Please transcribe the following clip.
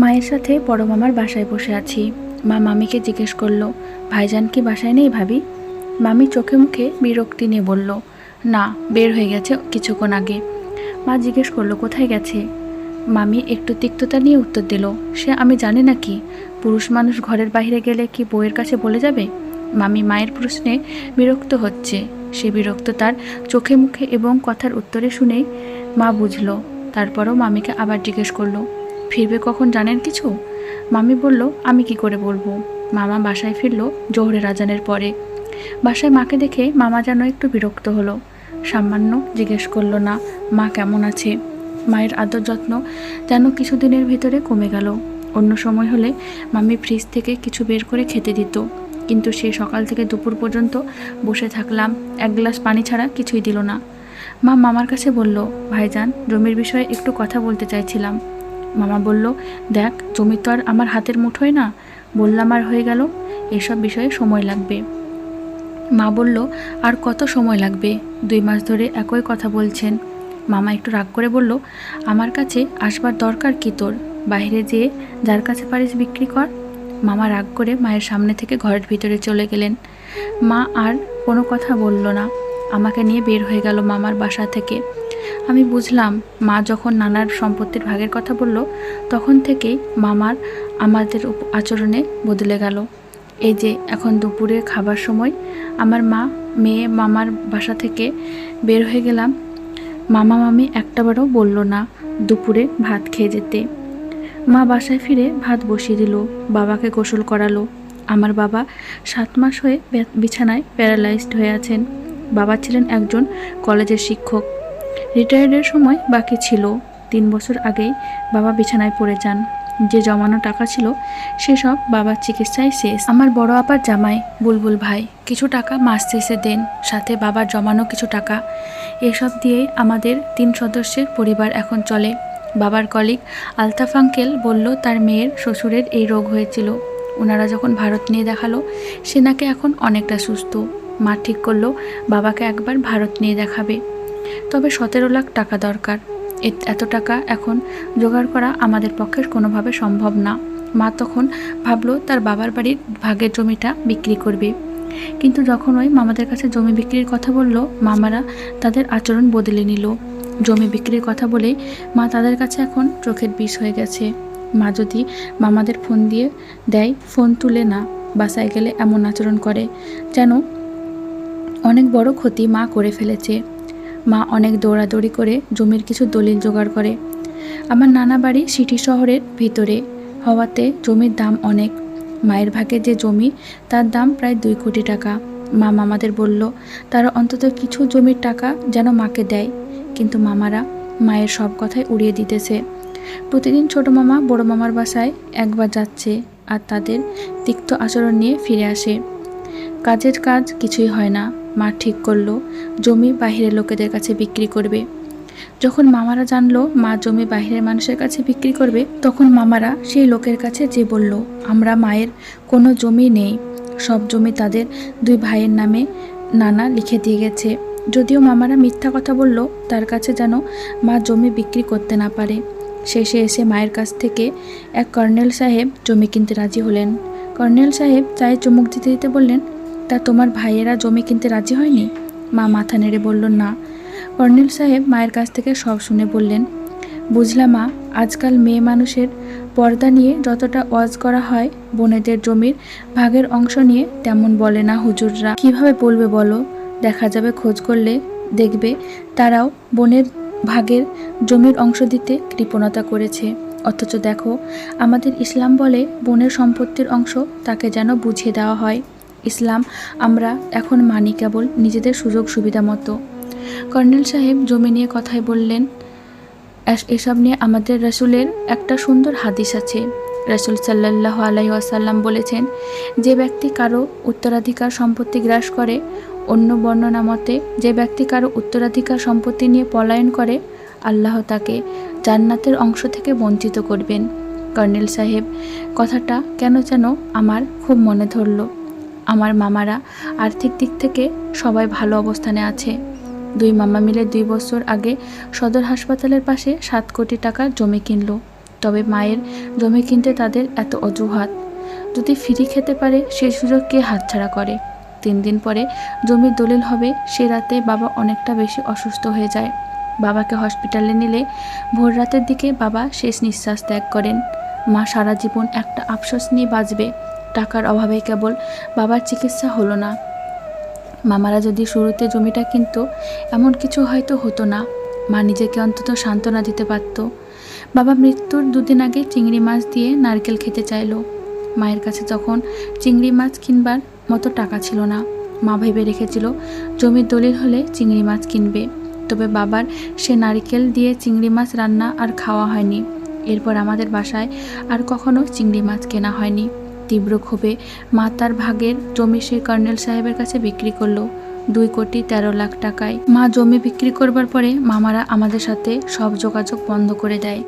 মায়ের সাথে বড় মামার বাসায় বসে আছি। মা মামিকে জিজ্ঞেস করলো, ভাইজান কি বাসায় নেই ভাবি? মামি চোখে মুখে বিরক্তি নিয়ে বলল, না, বের হয়ে গেছে কিছুক্ষণ আগে। মা জিজ্ঞেস করলো, কোথায় গেছে? মামি একটু তিক্ততা নিয়ে উত্তর দিল, সে আমি জানি না কি, পুরুষ মানুষ ঘরের বাইরে গেলে কি বউয়ের কাছে বলে যাবে? মামি মায়ের প্রশ্নে বিরক্ত হচ্ছে, সে বিরক্ত তার চোখে মুখে এবং কথার উত্তরে শুনেই মা বুঝলো। তারপরও মামিকে আবার জিজ্ঞেস করলো, ফিরবে কখন জানেন কিছু? মামি বলল, আমি কি করে বলবো। মামা বাসায় ফিরল জোহরের আজানের পরে। বাসায় মাকে দেখে মামা যেন একটু বিরক্ত হলো, সামান্য জিজ্ঞেস করলো না মা কেমন আছে। মায়ের আদর যত্ন যেন কিছুদিনের ভিতরে কমে গেল। অন্য সময় হলে মামি ফ্রিজ থেকে কিছু বের করে খেতে দিত, কিন্তু সে সকাল থেকে দুপুর পর্যন্ত বসে থাকলাম, এক গ্লাস পানি ছাড়া কিছুই দিল না। মা মামার কাছে বলল, ভাইজান জমির বিষয়ে একটু কথা বলতে চাইছিলাম। মামা বলল, দেখ, জমি তো আর আমার হাতের মুঠোয় না, বললাম আর হয়ে গেল, এসব বিষয়ে সময় লাগবে। মা বলল, আর কত সময় লাগবে? 2 মাস ধরে একই কথা বলছেন। মামা একটু রাগ করে বলল, আমার কাছে আসবার দরকার কি তোর? বাইরে যেয়ে যার কাছে পারিস বিক্রি কর। মামা রাগ করে মায়ের সামনে থেকে ঘরের ভিতরে চলে গেলেন। মা আর কোনো কথা বলল না, আমাকে নিয়ে বের হয়ে গেল মামার বাসা থেকে। আমি বুঝলাম মা যখন নানার সম্পত্তির ভাগের কথা বলল, তখন থেকেই মামার আমাদের আচরণে বদলে গেল। এই যে এখন দুপুরে খাবার সময় আমার মা মেয়ে মামার বাসা থেকে বের হয়ে গেলাম, মামা মামি একটাবারও বলল না দুপুরে ভাত খেয়ে যেতে। মা বাসায় ফিরে ভাত বসিয়ে দিল, বাবাকে গোসল করালো। আমার বাবা 7 মাস হয়ে বিছানায় প্যারালাইজড হয়ে আছেন। বাবা ছিলেন একজন কলেজের শিক্ষক, রিটায়ার্ডের সময় বাকি ছিল। 3 বছর আগেই বাবা বিছানায় পড়ে যান। যে জমানো টাকা ছিল সেসব বাবার চিকিৎসায় শেষ। আমার বড় আপার জামাই বুলবুল ভাই কিছু টাকা মাস শেষে দেন, সাথে বাবার জমানো কিছু টাকা। এসব দিয়েই আমাদের 3 সদস্যের পরিবার এখন চলে। বাবার কলিগ আলতাফ আঙ্কেল বলল, তার মেয়ের শ্বশুরের এই রোগ হয়েছিল। ওনারা যখন ভারত নিয়ে দেখালো, সে নাকি এখন অনেকটা সুস্থ। মা ঠিক করলো বাবাকে একবার ভারত নিয়ে দেখাবে, তবে 17 লাখ টাকা দরকার। এত টাকা এখন জোগাড় করা আমাদের পক্ষে কোনোভাবে সম্ভব না। মা তখন ভাবলো তার বাবার বাড়ির ভাগের জমিটা বিক্রি করবে, কিন্তু যখন ওই মামাদের কাছে জমি বিক্রির কথা বলল, মামারা তাদের আচরণ বদলে নিল। জমি বিক্রির কথা বলেই মা তাদের কাছে এখন চোখের বিষ হয়ে গেছে। মা যদি মামাদের ফোন দিয়ে দেয়, ফোন তুলে না, বাসায় গেলে এমন আচরণ করে যেন অনেক বড় ক্ষতি মা করে ফেলেছে। মা অনেক দৌড়াদৌড়ি করে জমির কিছু দলিল জোগাড় করে। আমার নানা বাড়ি সিটি শহরের ভিতরে হওয়াতে জমির দাম অনেক। মায়ের ভাগে যে জমি, তার দাম প্রায় 2 কোটি টাকা। মা মামাদের বলল তারা অন্তত কিছু জমির টাকা যেন মাকে দেয়, কিন্তু মামারা মায়ের সব কথাই উড়িয়ে দিতেছে। প্রতিদিন ছোট মামা বড় মামার বাসায় একবার যাচ্ছে আর তাদের তিক্ত আচরণ নিয়ে ফিরে আসে। কাজের কাজ কিছুই হয় না। মা ঠিক করলো জমি বাহিরের লোকেদের কাছে বিক্রি করবে। যখন মামারা জানলো মা জমি বাহিরের মানুষের কাছে বিক্রি করবে, তখন মামারা সেই লোকের কাছে যে বলল, আমরা মায়ের কোনো জমি নেই, সব জমি তাদের 2 ভাইয়ের নামে নানা লিখে দিয়ে গেছে। যদিও মামারা মিথ্যা কথা বলল, তার কাছে যেন মা জমি বিক্রি করতে না পারে। শেষে এসে মায়ের কাছ থেকে এক কর্নেল সাহেব জমি কিনতে রাজি হলেন। কর্নেল সাহেব চায়ে চুমুক দিতে দিতে বললেন, তা তোমার ভাইয়েরা জমি কিনতে রাজি হয়নি? মা মাথা নেড়ে বলল, না। কর্নেল সাহেব মায়ের কাছ থেকে সব শুনে বললেন, বুঝলাম মা, আজকাল মেয়ে মানুষের পর্দা নিয়ে যতটা ওয়াজ করা হয়, বোনেদের জমির ভাগের অংশ নিয়ে তেমন বলে না হুজুররা। কিভাবে বলবে বলো? দেখা যাবে খোঁজ করলে দেখবে তারাও বোনের ভাগের জমির অংশ দিতে কৃপণতা করেছে। অথচ দেখো, আমাদের ইসলাম বলে বোনের সম্পত্তির অংশ তাকে যেন বুঝিয়ে দেওয়া হয়। ইসলাম আমরা এখন মানি কেবল নিজেদের সুযোগ সুবিধা মতো। কর্নেল সাহেব জমি নিয়ে কথাই বললেন, এসব নিয়ে আমাদের রাসূলের একটা সুন্দর হাদিস আছে। রাসূল সাল্লাল্লাহু আলাইহি ওয়াসাল্লাম বলেছেন, যে ব্যক্তি কারো উত্তরাধিকার সম্পত্তি গ্রাস করে, অন্য বর্ণনা মতে যে ব্যক্তি কারো উত্তরাধিকার সম্পত্তি নিয়ে পলায়ন করে, আল্লাহ তাকে জান্নাতের অংশ থেকে বঞ্চিত করবেন। কর্নেল সাহেব কথাটা কেন যেন আমার খুব মনে ধরল। আমার মামারা আর্থিক দিক থেকে সবাই ভালো অবস্থানে আছে। 2 মামা মিলে 2 বছর আগে সদর হাসপাতালের পাশে 7 কোটি টাকার জমি কিনল। তবে মায়ের জমি কিনতে তাদের এত অজুহাত। যদি ফ্রি খেতে পারে সেই সুযোগ কে হাতছাড়া করে। 3 দিন পরে জমির দলিল হবে। সে রাতে বাবা অনেকটা বেশি অসুস্থ হয়ে যায়। বাবাকে হসপিটালে নিলে ভোর রাতের দিকে বাবা শেষ নিঃশ্বাস ত্যাগ করেন। মা সারা জীবন একটা আফসোস নিয়ে বাঁচবে, টাকার অভাবে কেবল বাবার চিকিৎসা হলো না। মামারা যদি শুরুতে জমিটা কিনতো এমন কিছু হয়তো হতো না। মা নিজেকে অন্তত সান্ত্বনা দিতে পারত। বাবা মৃত্যুর 2 দিন আগে চিংড়ি মাছ দিয়ে নারকেল খেতে চাইলো। মায়ের কাছে তখন চিংড়ি মাছ কিনবার মতো টাকা ছিল না। মা ভেবে রেখেছিল জমির দলিল হলে চিংড়ি মাছ কিনবে। তবে বাবার সে নারকেল দিয়ে চিংড়ি মাছ রান্না আর খাওয়া হয়নি। এরপর আমাদের বাসায় আর কখনো চিংড়ি মাছ কেনা হয়নি। তীব্র ক্ষোভে মা তার ভাগের জমি সে কর্নেল সাহেবের কাছে বিক্রি করলো 2,13,00,000 টাকায়। মা জমি বিক্রি করবার পরে মামারা আমাদের সাথে সব যোগাযোগ বন্ধ করে দেয়।